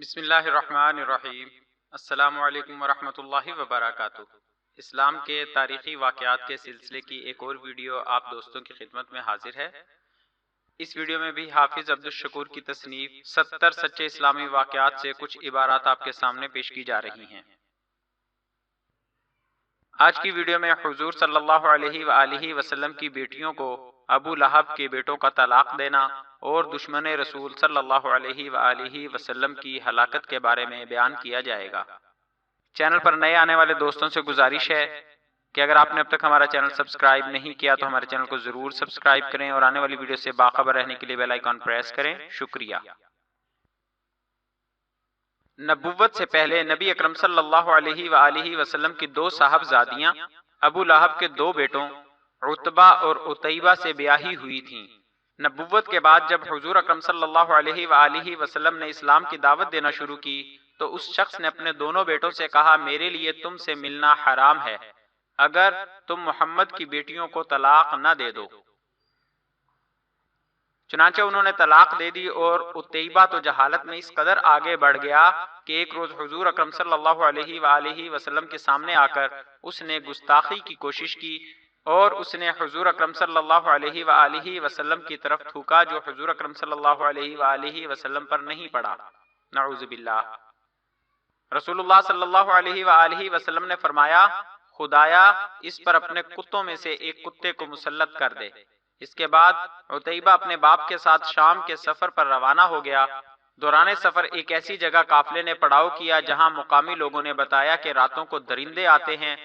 بسم اللہ الرحمن الرحیم۔ السلام علیکم ورحمۃ اللہ وبرکاتہ۔ اسلام کے تاریخی واقعات کے سلسلے کی ایک اور ویڈیو آپ دوستوں کی خدمت میں حاضر ہے۔ اس ویڈیو میں بھی حافظ عبدالشکور کی تصنیف 70 سچے اسلامی واقعات سے کچھ عبارات آپ کے سامنے پیش کی جا رہی ہیں۔ آج کی ویڈیو میں حضور صلی اللہ علیہ وآلہ وسلم کی بیٹیوں کو ابو لہب کے بیٹوں کا طلاق دینا اور دشمن رسول صلی اللہ علیہ وآلہ وسلم کی ہلاکت کے بارے میں بیان کیا جائے گا۔ چینل پر نئے آنے والے دوستوں سے گزارش ہے کہ اگر آپ نے اب تک ہمارا چینل سبسکرائب نہیں کیا تو ہمارے چینل کو ضرور سبسکرائب کریں اور آنے والی ویڈیو سے باخبر رہنے کے لیے بیل آئیکن پریس کریں۔ شکریہ۔ نبوت سے پہلے نبی اکرم صلی اللہ علیہ وآلہ وسلم کی دو صاحبزادیاں ابو لہب کے دو بیٹوں عتبہ اور عتیبہ سے بیاہی ہوئی تھیں۔ نبوت کے بعد جب حضور اکرم صلی اللہ علیہ وآلہ وسلم نے اسلام کی دعوت دینا شروع کی تو اس شخص نے اپنے دونوں بیٹوں سے کہا، میرے لیے تم سے ملنا حرام ہے اگر تم محمد کی بیٹیوں کو طلاق نہ دے دو۔ چنانچہ انہوں نے طلاق دے دی اور عتیبہ تو جہالت میں اس قدر آگے بڑھ گیا کہ ایک روز حضور اکرم صلی اللہ علیہ وآلہ وسلم کے سامنے آ کر اس نے گستاخی کی کوشش کی اور اس نے حضور اکرم صلی اللہ علیہ وآلہ وسلم کی طرف تھوکا جو حضور اکرم صلی اللہ علیہ وآلہ وسلم پر نہیں پڑا، نعوذ باللہ۔ رسول اللہ صلی اللہ علیہ وآلہ وسلم نے فرمایا، خدایا اس پر اپنے کتوں میں سے ایک کتے کو مسلط کر دے۔ اس کے بعد عتیبہ اپنے باپ کے ساتھ شام کے سفر پر روانہ ہو گیا۔ دوران سفر ایک ایسی جگہ قافلے نے پڑاؤ کیا جہاں مقامی لوگوں نے بتایا کہ راتوں کو درندے آتے ہیں۔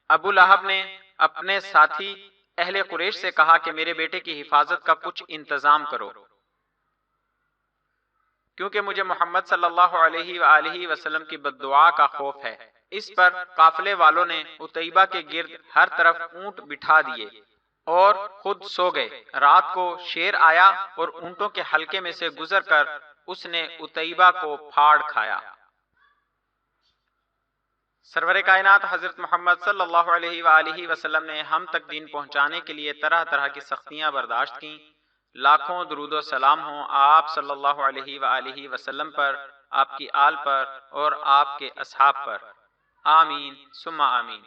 ابو لہب نے اپنے ساتھی اہل قریش سے کہا کہ میرے بیٹے کی حفاظت کا کچھ انتظام کرو، کیونکہ مجھے محمد صلی اللہ علیہ وآلہ وسلم کی بد دعا کا خوف ہے۔ اس پر قافلے والوں نے عتیبہ کے گرد ہر طرف اونٹ بٹھا دیے اور خود سو گئے۔ رات کو شیر آیا اور اونٹوں کے حلقے میں سے گزر کر اس نے عتیبہ کو پھاڑ کھایا۔ سرور کائنات حضرت محمد صلی اللہ علیہ وآلہ وسلم نے ہم تک دین پہنچانے کے لیے طرح طرح کی سختیاں برداشت کیں۔ لاکھوں درود و سلام ہوں آپ صلی اللہ علیہ وآلہ وسلم پر، آپ کی آل پر اور آپ کے اصحاب پر، آمین ثم آمین۔